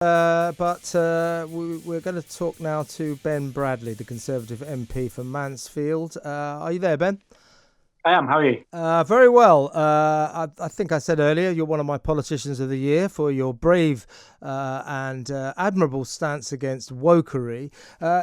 We're going to talk now to Ben Bradley, the Conservative MP for Mansfield. Are you there, Ben? I am. How are you? Very well. I think I said earlier you're one of my politicians of the year for your brave and admirable stance against wokery.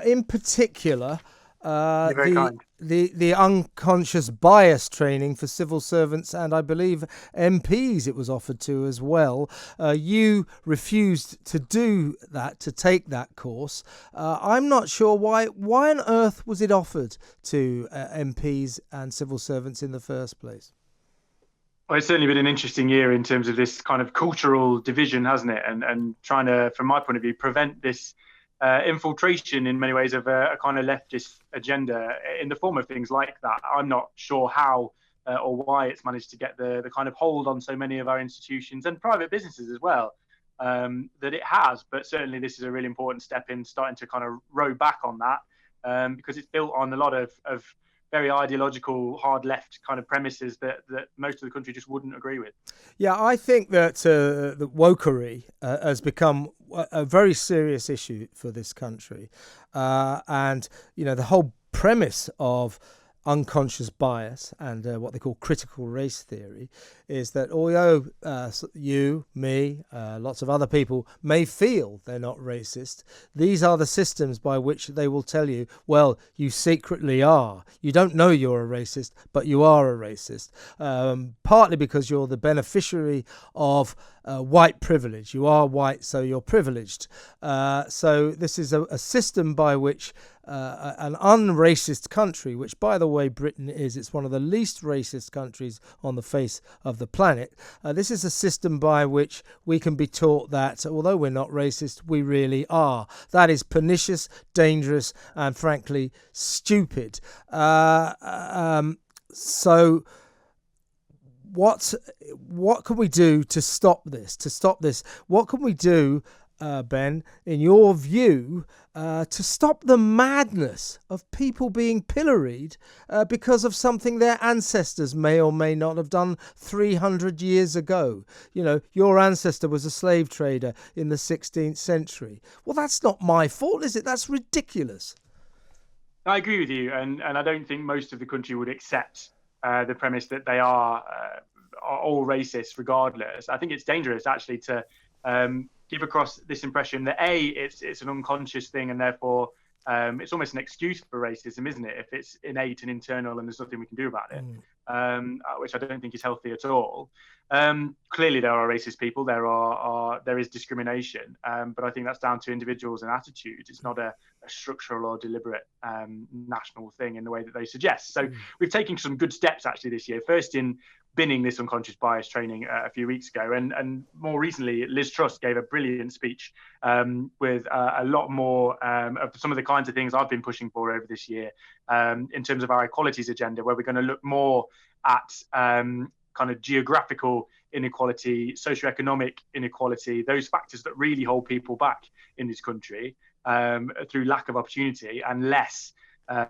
In particular, You're very the kind. the unconscious bias training for civil servants and I believe MPs it was offered to as well. You refused to do that, to take that course. I'm not sure why. Why on earth was it offered to MPs and civil servants in the first place? Well, it's certainly been an interesting year in terms of this kind of cultural division, hasn't it? And trying to, from my point of view, prevent this infiltration in many ways of a kind of leftist agenda in the form of things like that. I'm not sure how or why it's managed to get the kind of hold on so many of our institutions and private businesses as well that it has. But certainly, this is a really important step in starting to kind of row back on that because it's built on a lot of very ideological, hard left kind of premises that most of the country just wouldn't agree with. Yeah, I think that the wokery has become a very serious issue for this country, and the whole premise of unconscious bias and what they call critical race theory is that although you, me, lots of other people may feel they're not racist, these are the systems by which they will tell you, well, you secretly are. You don't know you're a racist, but you are a racist. Partly because you're the beneficiary of white privilege. You are white, so you're privileged. So this is a system by which an unracist country, which by the way Britain is, it's one of the least racist countries on the face of the planet. This is a system by which we can be taught that although we're not racist, we really are. That is pernicious, dangerous, and frankly stupid. So what can we do to stop this? What can we do, Ben, in your view, to stop the madness of people being pilloried because of something their ancestors may or may not have done 300 years ago? Your ancestor was a slave trader in the 16th century. Well, that's not my fault, is it? That's ridiculous. I agree with you, and I don't think most of the country would accept the premise that they are all racist, regardless. I think it's dangerous actually to give across this impression that it's an unconscious thing, and therefore it's almost an excuse for racism, isn't it? If it's innate and internal, and there's nothing we can do about it, which I don't think is healthy at all. Clearly, there are racist people. There is discrimination, but I think that's down to individuals and attitudes. It's not a structural or deliberate national thing in the way that they suggest. So we've taken some good steps actually this year. First in binning this unconscious bias training a few weeks ago, and more recently, Liz Truss gave a brilliant speech with a lot more of some of the kinds of things I've been pushing for over this year in terms of our equalities agenda, where we're going to look more at kind of geographical inequality, socioeconomic inequality, those factors that really hold people back in this country through lack of opportunity, and less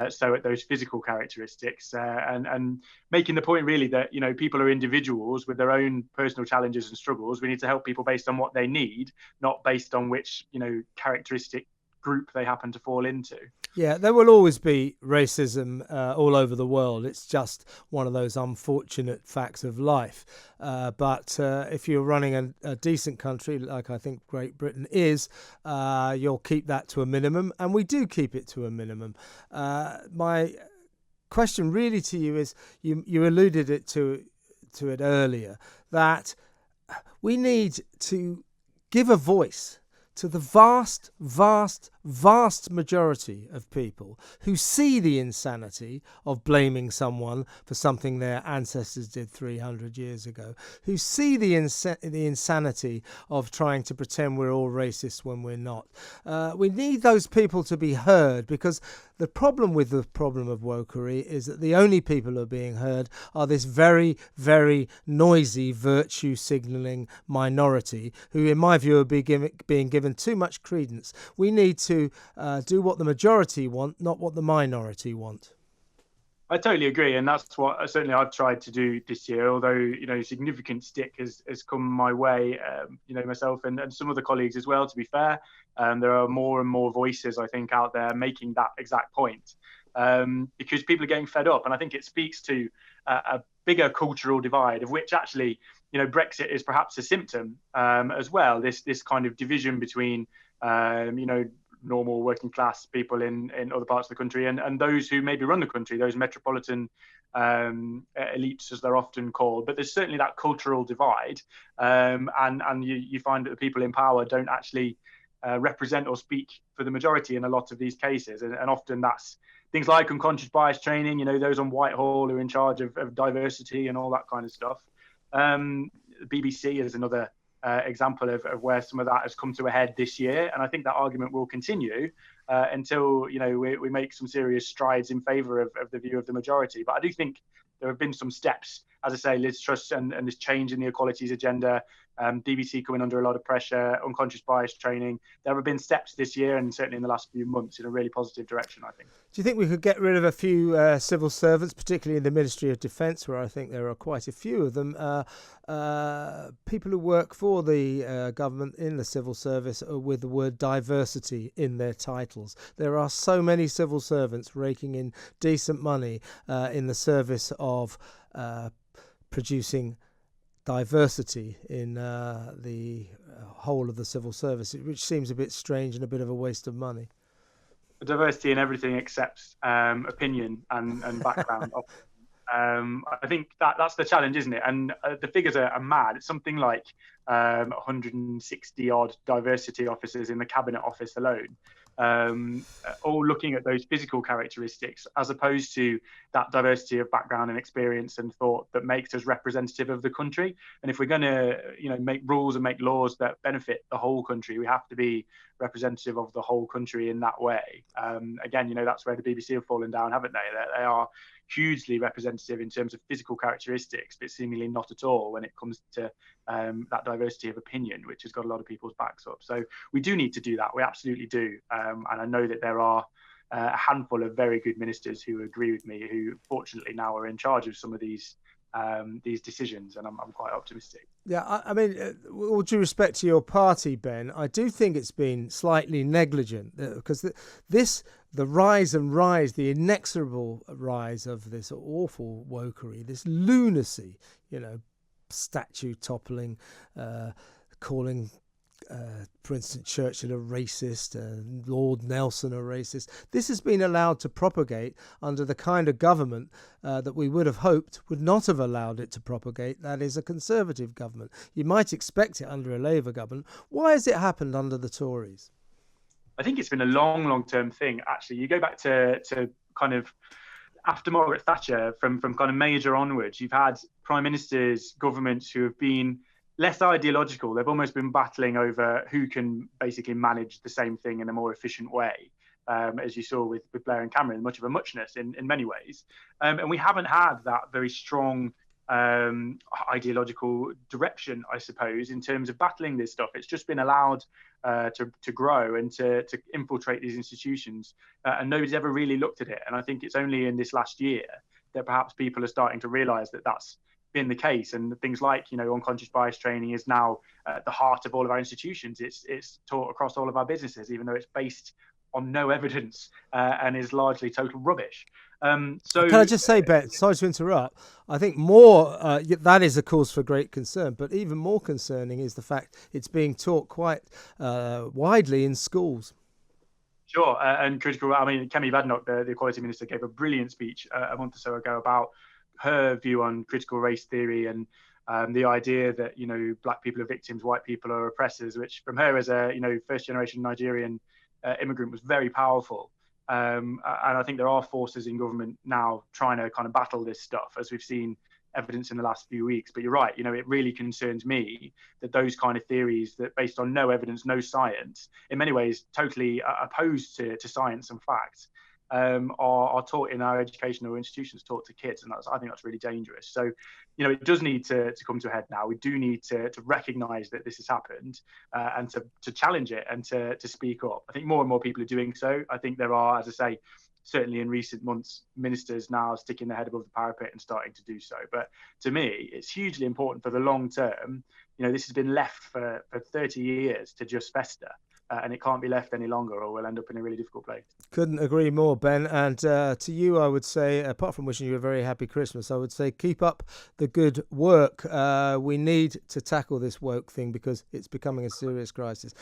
so at those physical characteristics, and making the point really that people are individuals with their own personal challenges and struggles. We need to help people based on what they need, not based on which characteristic group they happen to fall into. Yeah, there will always be racism all over the world. It's just one of those unfortunate facts of life. But if you're running a decent country, like I think Great Britain is, you'll keep that to a minimum. And we do keep it to a minimum. My question really to you is, you alluded to it earlier, that we need to give a voice to the vast, vast, vast majority of people who see the insanity of blaming someone for something their ancestors did 300 years ago, who see the insanity of trying to pretend we're all racist when we're not. We need those people to be heard, because the problem with the problem of wokery is that the only people who are being heard are this very, very noisy virtue signalling minority who, in my view, are being given too much credence. We need to do what the majority want, not what the minority want. I totally agree, and that's what certainly I've tried to do this year. Although significant stick has come my way, myself and some other colleagues as well. To be fair, there are more and more voices I think out there making that exact point, because people are getting fed up, and I think it speaks to a bigger cultural divide, of which actually Brexit is perhaps a symptom as well. This kind of division between normal working class people in other parts of the country and those who maybe run the country, those metropolitan elites, as they're often called. But there's certainly that cultural divide, and you find that the people in power don't actually represent or speak for the majority in a lot of these cases, and often that's things like unconscious bias training. Those on Whitehall who are in charge of diversity and all that kind of stuff. BBC is another example of where some of that has come to a head this year, and I think that argument will continue until we make some serious strides in favour of the view of the majority. But I do think there have been some steps, as I say, Liz Truss and this change in the equalities agenda, BBC coming under a lot of pressure, unconscious bias training. There have been steps this year and certainly in the last few months in a really positive direction, I think. Do you think we could get rid of a few civil servants, particularly in the Ministry of Defence, where I think there are quite a few of them, people who work for the government in the civil service with the word diversity in their titles? There are so many civil servants raking in decent money in the service of producing diversity in the whole of the civil service, which seems a bit strange and a bit of a waste of money. Diversity in everything except opinion and background. I think that's the challenge, isn't it? And the figures are mad. It's something like 160 odd diversity officers in the Cabinet Office alone, all looking at those physical characteristics as opposed to that diversity of background and experience and thought that makes us representative of the country. And if we're going to make rules and make laws that benefit the whole country, we have to be representative of the whole country in that way. Again, that's where the BBC have fallen down, haven't they? They are hugely representative in terms of physical characteristics, but seemingly not at all when it comes to that diversity of opinion, which has got a lot of people's backs up. So we do need to do that. We absolutely do. And I know that there are a handful of very good ministers who agree with me, who fortunately now are in charge of some of these decisions, and I'm quite optimistic. Yeah, I mean, all due respect to your party, Ben, I do think it's been slightly negligent because the rise, the inexorable rise of this awful wokery, this lunacy, statue toppling, calling for instance, Churchill a racist, Lord Nelson a racist. This has been allowed to propagate under the kind of government that we would have hoped would not have allowed it to propagate. That is a Conservative government. You might expect it under a Labour government. Why has it happened under the Tories? I think it's been a long-term thing, actually. You go back to kind of after Margaret Thatcher, from kind of Major onwards, you've had prime ministers, governments who have been less ideological. They've almost been battling over who can basically manage the same thing in a more efficient way, as you saw with Blair and Cameron, much of a muchness in many ways. And we haven't had that very strong ideological direction, I suppose, in terms of battling this stuff. It's just been allowed to grow and to infiltrate these institutions, and nobody's ever really looked at it. And I think it's only in this last year that perhaps people are starting to realise that that's been the case, and things like unconscious bias training is now at the heart of all of our institutions. It's taught across all of our businesses, even though it's based on no evidence and is largely total rubbish. So, can I just say, Ben, sorry to interrupt, I think more that is a cause for great concern, but even more concerning is the fact it's being taught quite widely in schools. Sure, and critical. I mean, Kemi Badenoch, the Equality Minister, gave a brilliant speech a month or so ago about her view on critical race theory and the idea that black people are victims, white people are oppressors, which from her as a first generation Nigerian immigrant was very powerful. And I think there are forces in government now trying to kind of battle this stuff, as we've seen evidence in the last few weeks. But you're right, it really concerns me that those kind of theories that based on no evidence, no science, in many ways totally opposed to science and facts, are taught in our educational institutions, taught to kids, and I think that's really dangerous. So, it does need to come to a head now. We do need to recognise that this has happened and to challenge it and to speak up. I think more and more people are doing so. I think there are, as I say, certainly in recent months, ministers now sticking their head above the parapet and starting to do so. But to me, it's hugely important for the long term. This has been left for 30 years to just fester. And it can't be left any longer, or we'll end up in a really difficult place. Couldn't agree more, Ben. And to you, I would say, apart from wishing you a very happy Christmas, I would say keep up the good work. We need to tackle this woke thing because it's becoming a serious crisis.